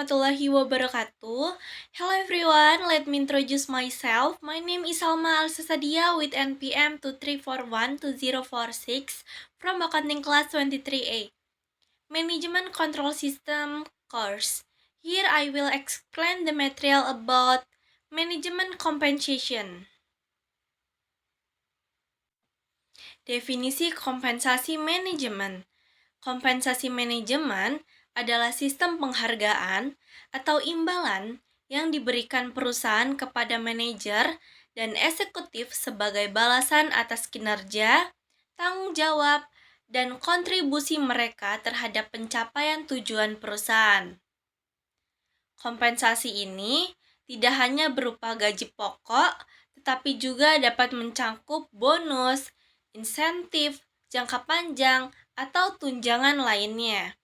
warahmatullahi wabarakatuh. Hello everyone, let me introduce myself. My name is Salma Al-Sasadia with NPM 2341246 from Accounting Class 23A. Management Control System course. Here I will explain the material about management compensation. Definisi kompensasi manajemen. Kompensasi manajemen adalah sistem penghargaan atau imbalan yang diberikan perusahaan kepada manajer dan eksekutif sebagai balasan atas kinerja, tanggung jawab, dan kontribusi mereka terhadap pencapaian tujuan perusahaan. Kompensasi ini tidak hanya berupa gaji pokok, tetapi juga dapat mencakup bonus, insentif, jangka panjang, atau tunjangan lainnya.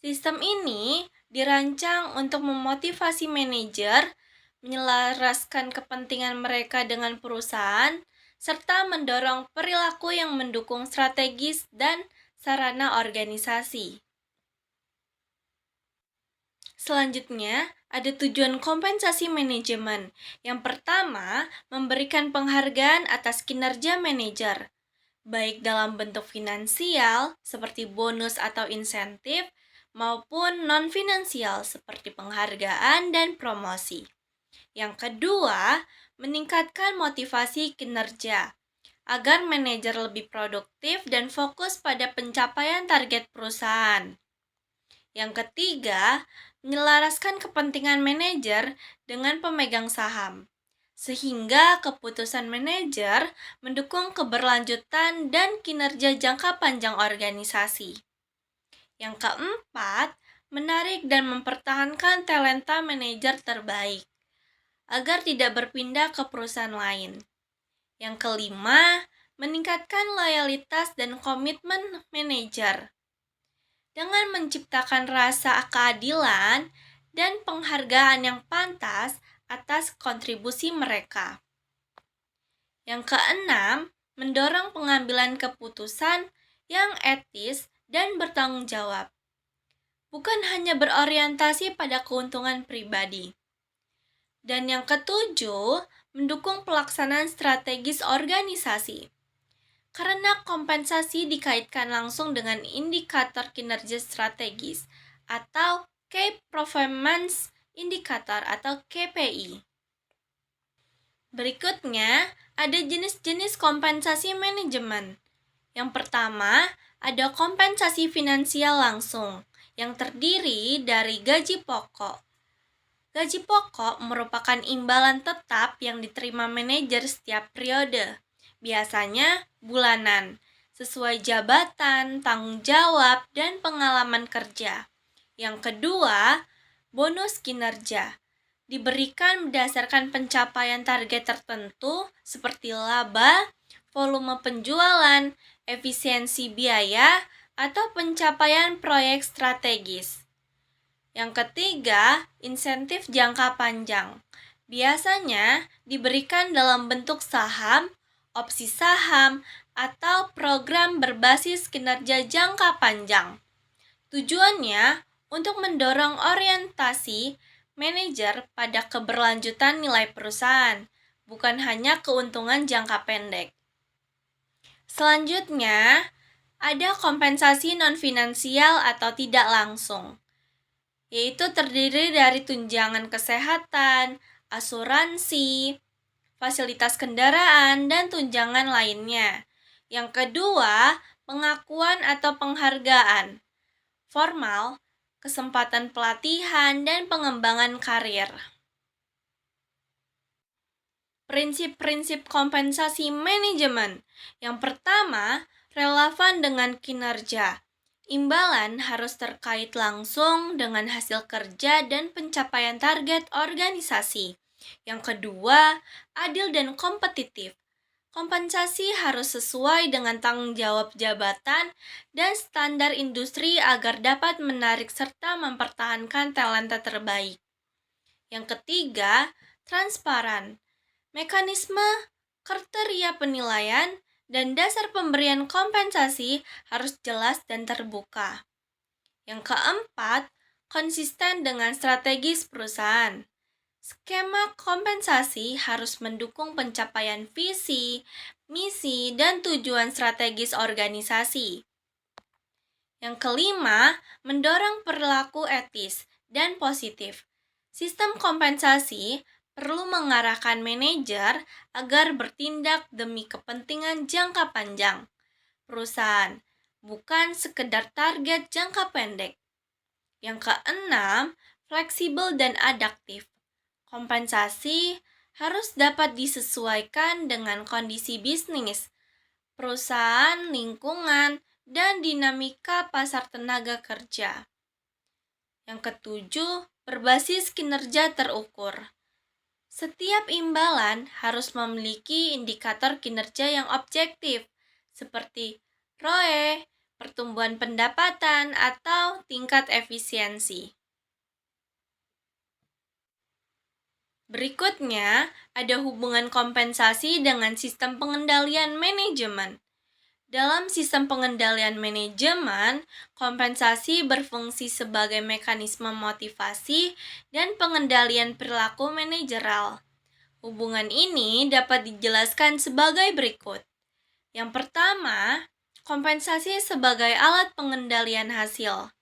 Sistem ini dirancang untuk memotivasi manajer, menyelaraskan kepentingan mereka dengan perusahaan, serta mendorong perilaku yang mendukung strategis dan sarana organisasi. Selanjutnya, ada tujuan kompensasi manajemen. Yang pertama, memberikan penghargaan atas kinerja manajer, baik dalam bentuk finansial seperti bonus atau insentif, maupun non-finansial seperti penghargaan dan promosi. Yang kedua, meningkatkan motivasi kinerja agar manajer lebih produktif dan fokus pada pencapaian target perusahaan. Yang ketiga, menyelaraskan kepentingan manajer dengan pemegang saham, sehingga keputusan manajer mendukung keberlanjutan dan kinerja jangka panjang organisasi. Yang keempat, menarik dan mempertahankan talenta manajer terbaik, agar tidak berpindah ke perusahaan lain. Yang kelima, meningkatkan loyalitas dan komitmen manajer dengan menciptakan rasa keadilan dan penghargaan yang pantas atas kontribusi mereka. Yang keenam, mendorong pengambilan keputusan yang etis dan bertanggung jawab, bukan hanya berorientasi pada keuntungan pribadi. Dan yang ketujuh, mendukung pelaksanaan strategis organisasi. Karena kompensasi dikaitkan langsung dengan indikator kinerja strategis atau Key Performance Indicator atau KPI. Berikutnya, ada jenis-jenis kompensasi manajemen. Yang pertama, ada kompensasi finansial langsung yang terdiri dari gaji pokok. Gaji pokok merupakan imbalan tetap yang diterima manajer setiap periode. Biasanya bulanan, sesuai jabatan, tanggung jawab, dan pengalaman kerja. Yang kedua, bonus kinerja. Diberikan berdasarkan pencapaian target tertentu seperti laba, volume penjualan, efisiensi biaya, atau pencapaian proyek strategis. Yang ketiga, insentif jangka panjang. Biasanya diberikan dalam bentuk saham, opsi saham, atau program berbasis kinerja jangka panjang. Tujuannya untuk mendorong orientasi manajer pada keberlanjutan nilai perusahaan, bukan hanya keuntungan jangka pendek. Selanjutnya, ada kompensasi non-finansial atau tidak langsung, yaitu terdiri dari tunjangan kesehatan, asuransi, fasilitas kendaraan, dan tunjangan lainnya. Yang kedua, pengakuan atau penghargaan formal, kesempatan pelatihan, dan pengembangan karir. Prinsip-prinsip kompensasi manajemen. Yang pertama, relevan dengan kinerja. Imbalan harus terkait langsung dengan hasil kerja dan pencapaian target organisasi. Yang kedua, adil dan kompetitif. Kompensasi harus sesuai dengan tanggung jawab jabatan dan standar industri agar dapat menarik serta mempertahankan talenta terbaik. Yang ketiga, transparan. Mekanisme, kriteria penilaian, dan dasar pemberian kompensasi harus jelas dan terbuka. Yang keempat, konsisten dengan strategis perusahaan. Skema kompensasi harus mendukung pencapaian visi, misi, dan tujuan strategis organisasi. Yang kelima, mendorong perilaku etis dan positif. Sistem kompensasi perlu mengarahkan manajer agar bertindak demi kepentingan jangka panjang perusahaan, bukan sekedar target jangka pendek. Yang keenam, fleksibel dan adaptif. Kompensasi harus dapat disesuaikan dengan kondisi bisnis, perusahaan, lingkungan, dan dinamika pasar tenaga kerja. Yang ketujuh, berbasis kinerja terukur. Setiap imbalan harus memiliki indikator kinerja yang objektif, seperti ROE, pertumbuhan pendapatan, atau tingkat efisiensi. Berikutnya, ada hubungan kompensasi dengan sistem pengendalian manajemen. Dalam sistem pengendalian manajemen, kompensasi berfungsi sebagai mekanisme motivasi dan pengendalian perilaku manajerial. Hubungan ini dapat dijelaskan sebagai berikut. Yang pertama, kompensasi sebagai alat pengendalian hasil.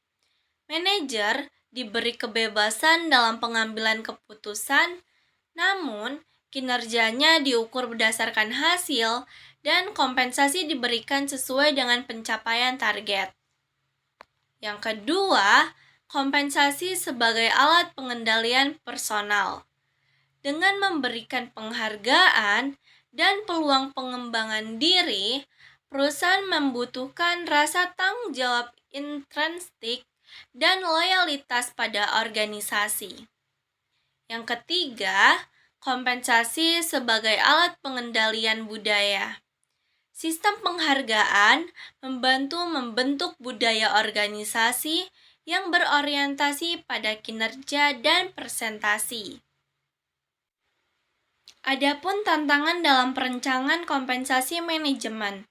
Manajer diberi kebebasan dalam pengambilan keputusan, namun kinerjanya diukur berdasarkan hasil dan kompensasi diberikan sesuai dengan pencapaian target. Yang kedua, kompensasi sebagai alat pengendalian personal. Dengan memberikan penghargaan dan peluang pengembangan diri, perusahaan membutuhkan rasa tanggung jawab intrinsik dan loyalitas pada organisasi. Yang ketiga, kompensasi sebagai alat pengendalian budaya. Sistem penghargaan membantu membentuk budaya organisasi yang berorientasi pada kinerja dan presentasi. Adapun tantangan dalam perencanaan kompensasi manajemen.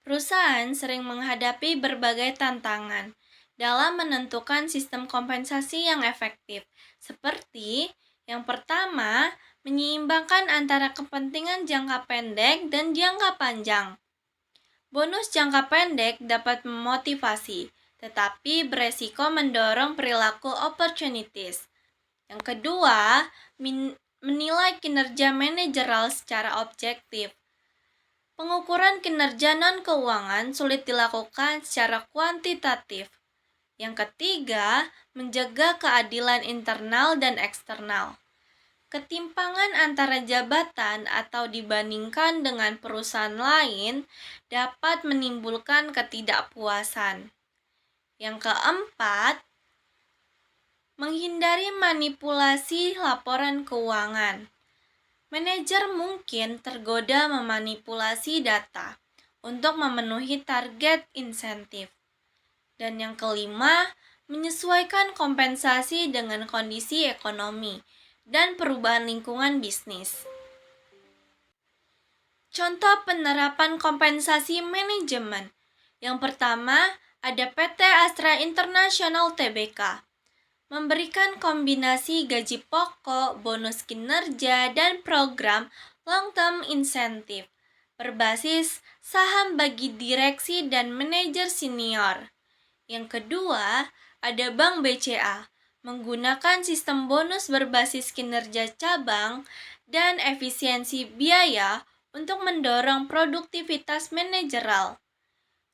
Perusahaan sering menghadapi berbagai tantangan dalam menentukan sistem kompensasi yang efektif, seperti yang pertama, menyeimbangkan antara kepentingan jangka pendek dan jangka panjang. Bonus jangka pendek dapat memotivasi, tetapi beresiko mendorong perilaku opportunities. Yang kedua, menilai kinerja manajerial secara objektif. Pengukuran kinerja non-keuangan sulit dilakukan secara kuantitatif. Yang ketiga, menjaga keadilan internal dan eksternal. Ketimpangan antara jabatan atau dibandingkan dengan perusahaan lain dapat menimbulkan ketidakpuasan. Yang keempat, menghindari manipulasi laporan keuangan. Manajer mungkin tergoda memanipulasi data untuk memenuhi target insentif. Dan yang kelima, menyesuaikan kompensasi dengan kondisi ekonomi dan perubahan lingkungan bisnis. Contoh penerapan kompensasi manajemen. Yang pertama, ada PT Astra International Tbk. Memberikan kombinasi gaji pokok, bonus kinerja, dan program long-term incentive berbasis saham bagi direksi dan manajer senior. Yang kedua, ada Bank BCA, menggunakan sistem bonus berbasis kinerja cabang dan efisiensi biaya untuk mendorong produktivitas manajerial.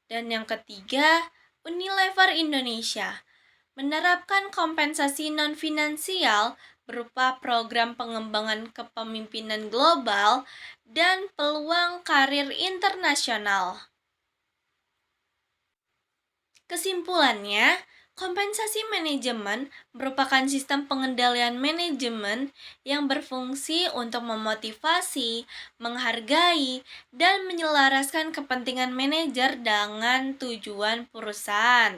Dan yang ketiga, Unilever Indonesia, menerapkan kompensasi non-finansial berupa program pengembangan kepemimpinan global dan peluang karir internasional. Kesimpulannya, kompensasi manajemen merupakan sistem pengendalian manajemen yang berfungsi untuk memotivasi, menghargai, dan menyelaraskan kepentingan manajer dengan tujuan perusahaan.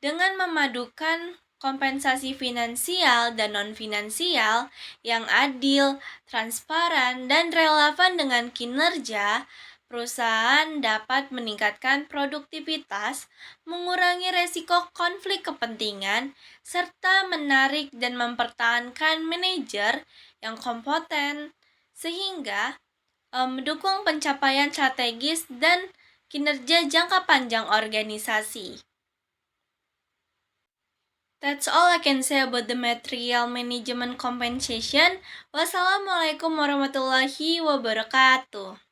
Dengan memadukan kompensasi finansial dan non-finansial yang adil, transparan, dan relevan dengan kinerja, Perusahaan dapat meningkatkan produktivitas, mengurangi resiko konflik kepentingan, serta menarik dan mempertahankan manajer yang kompeten, sehingga mendukung pencapaian strategis dan kinerja jangka panjang organisasi. That's all I can say about the material management compensation. Wassalamualaikum warahmatullahi wabarakatuh.